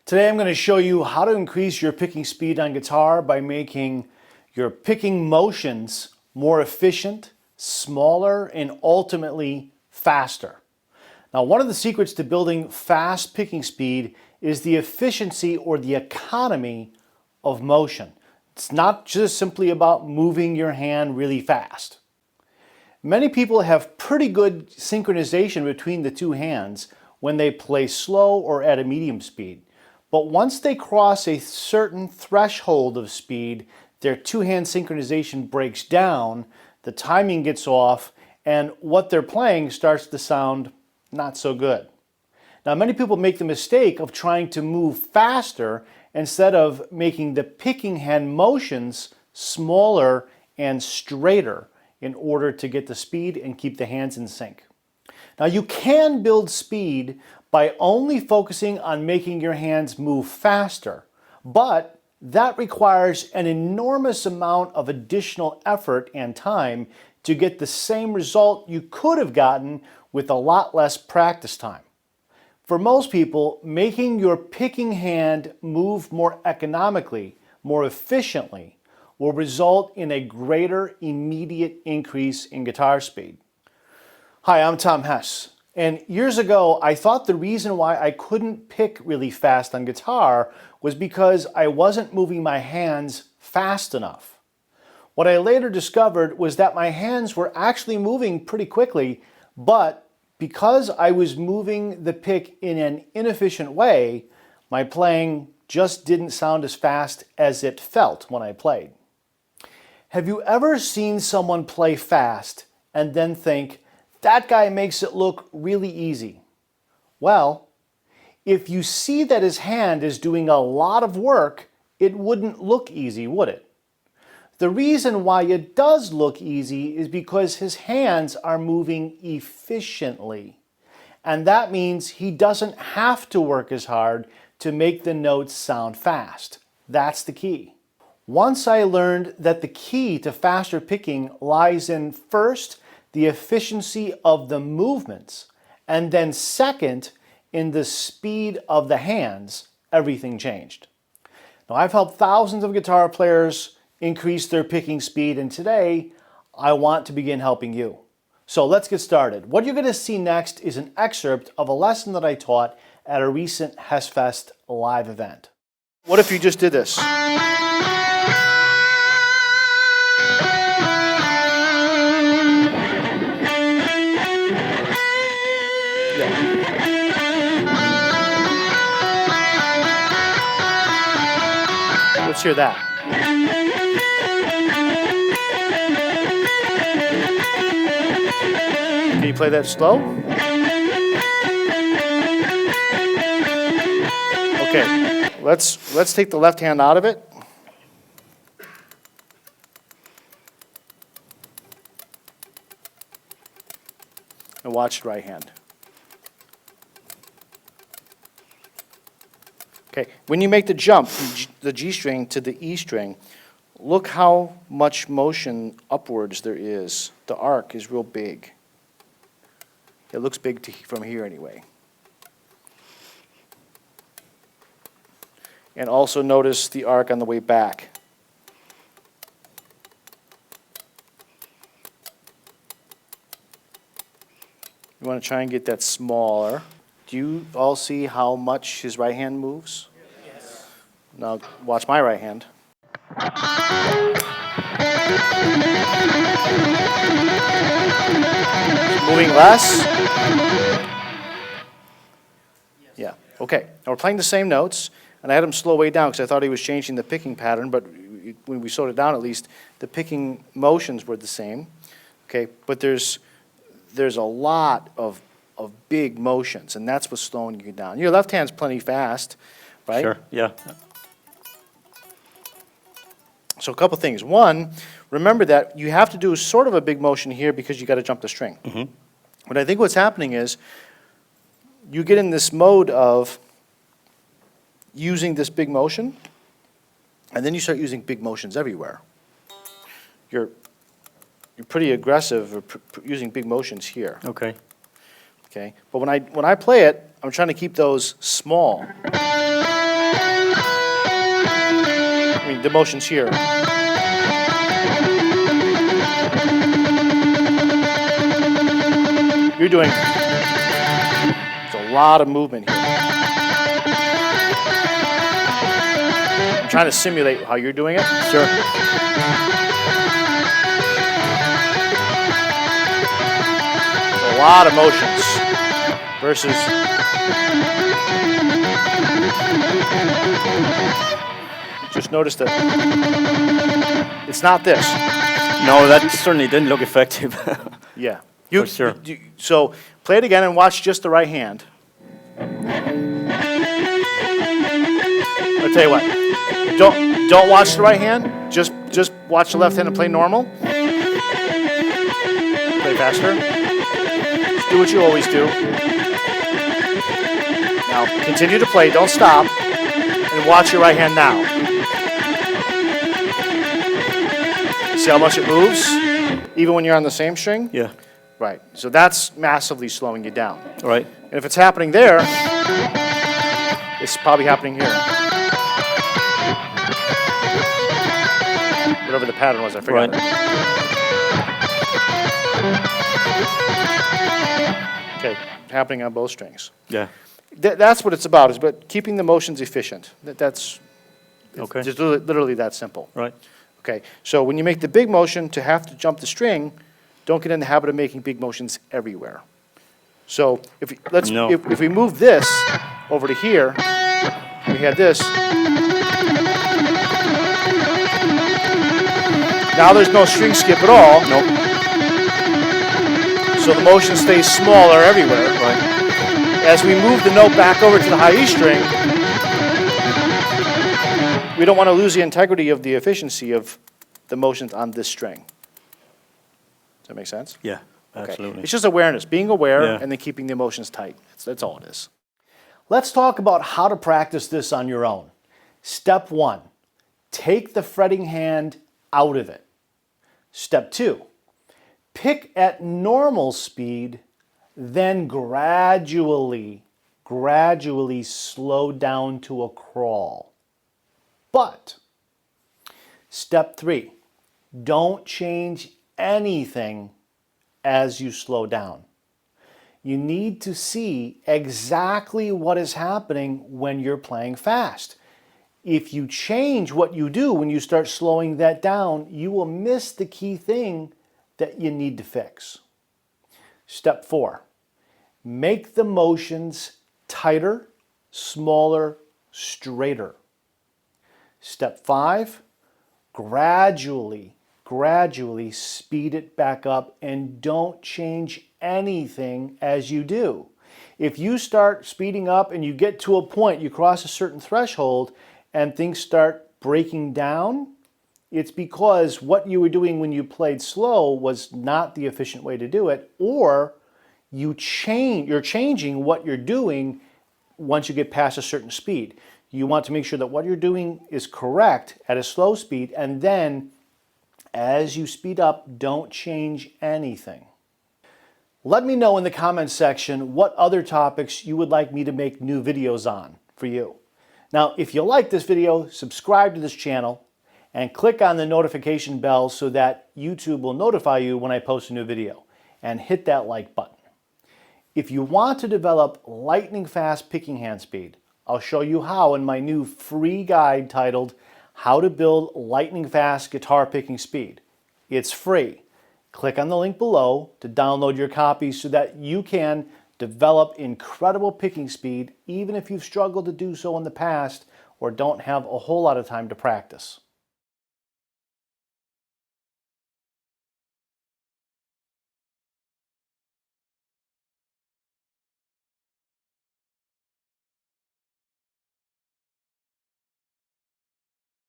Today I'm going to show you how to increase your picking speed on guitar by making your picking motions more efficient, smaller, and ultimately faster. Now, one of the secrets to building fast picking speed is the efficiency or the economy of motion. It's not just simply about moving your hand really fast. Many people have pretty good synchronization between the two hands when they play slow or at a medium speed. But once they cross a certain threshold of speed, their two-hand synchronization breaks down, the timing gets off, and what they're playing starts to sound not so good. Now, many people make the mistake of trying to move faster instead of making the picking hand motions smaller and straighter in order to get the speed and keep the hands in sync. Now, you can build speed by only focusing on making your hands move faster, but that requires an enormous amount of additional effort and time to get the same result you could have gotten with a lot less practice time. For most people, making your picking hand move more economically, more efficiently, will result in a greater immediate increase in guitar speed. Hi, I'm Tom Hess, and years ago I thought the reason why I couldn't pick really fast on guitar was because I wasn't moving my hands fast enough. What I later discovered was that my hands were actually moving pretty quickly, but because I was moving the pick in an inefficient way, my playing just didn't sound as fast as it felt when I played. Have you ever seen someone play fast and then think, that guy makes it look really easy? Well, if you see that his hand is doing a lot of work, it wouldn't look easy, would it? The reason why it does look easy is because his hands are moving efficiently. And that means he doesn't have to work as hard to make the notes sound fast. That's the key. Once I learned that the key to faster picking lies in, first, the efficiency of the movements, and then second, in the speed of the hands, everything changed. Now, I've helped thousands of guitar players increase their picking speed, and today I want to begin helping you. So let's get started. What you're going to see next is an excerpt of a lesson that I taught at a recent HessFest live event. What if you just did this? Let's hear that. Can you play that slow? Okay, let's take the left hand out of it. And watch the right hand. Okay, when you make the jump from the G string to the E string, look how much motion upwards there is. The arc is real big. It looks big from here anyway. And also notice the arc on the way back. You want to try and get that smaller. Do you all see how much his right hand moves? Yes. Now watch my right hand. Moving less? Yeah, okay. Now we're playing the same notes, and I had him slow way down because I thought he was changing the picking pattern, but when we slowed it down at least, the picking motions were the same. Okay, but there's a lot of big motions, and that's what's slowing you down. Your left hand's plenty fast, right? Sure, yeah. So a couple things. One, remember that you have to do sort of a big motion here because you got to jump the string. Mm-hmm. But I think what's happening is you get in this mode of using this big motion, and then you start using big motions everywhere. You're pretty aggressive using big motions here. Okay. Okay, but when I play it, I'm trying to keep those small. I mean, the motion's here. You're doing, it's a lot of movement here. I'm trying to simulate how you're doing it. Sure. A lot of motions versus just notice that it's not this. No, that certainly didn't look effective. Yeah. For sure. So play it again and watch just the right hand. I'll tell you what. Don't watch the right hand. Just watch the left hand and play normal. Play faster. Just do what you always do. Now continue to play. Don't stop. And watch your right hand now. See how much it moves, even when you're on the same string? Yeah. Right. So that's massively slowing you down. All right. And if it's happening there, it's probably happening here. Whatever the pattern was, I forgot. Right. Okay, happening on both strings. Yeah. That's what it's about, is about keeping the motions efficient. That's Okay. just literally that simple. Right. Okay, so when you make the big motion to have to jump the string, don't get in the habit of making big motions everywhere. So if we move this over to here, we had this. Now there's no string skip at all. Nope. So the motion stays smaller everywhere. Right. As we move the note back over to the high E string, we don't want to lose the integrity of the efficiency of the motions on this string. Does that make sense? Yeah. Okay. Absolutely. It's just awareness, being aware, Yeah. and then keeping the emotions tight. That's all it is. Let's talk about how to practice this on your own. Step 1, take the fretting hand out of it. Step 2, pick at normal speed, then gradually slow down to a crawl. But step 3, don't change anything as you slow down. You need to see exactly what is happening when you're playing fast. If you change what you do when you start slowing that down, you will miss the key thing that you need to fix. Step 4, make the motions tighter, smaller, straighter. Step 5, gradually speed it back up and don't change anything as you do. If you start speeding up and you get to a point, you cross a certain threshold and things start breaking down, it's because what you were doing when you played slow was not the efficient way to do it, or you're changing what you're doing once you get past a certain speed. You want to make sure that what you're doing is correct at a slow speed, and then as you speed up, don't change anything. Let me know in the comments section what other topics you would like me to make new videos on for you. Now, if you like this video, subscribe to this channel and click on the notification bell so that YouTube will notify you when I post a new video, and hit that like button. If you want to develop lightning fast picking hand speed, I'll show you how in my new free guide titled How to Build Lightning Fast Guitar Picking Speed. It's free. Click on the link below to download your copy so that you can develop incredible picking speed even if you've struggled to do so in the past or don't have a whole lot of time to practice.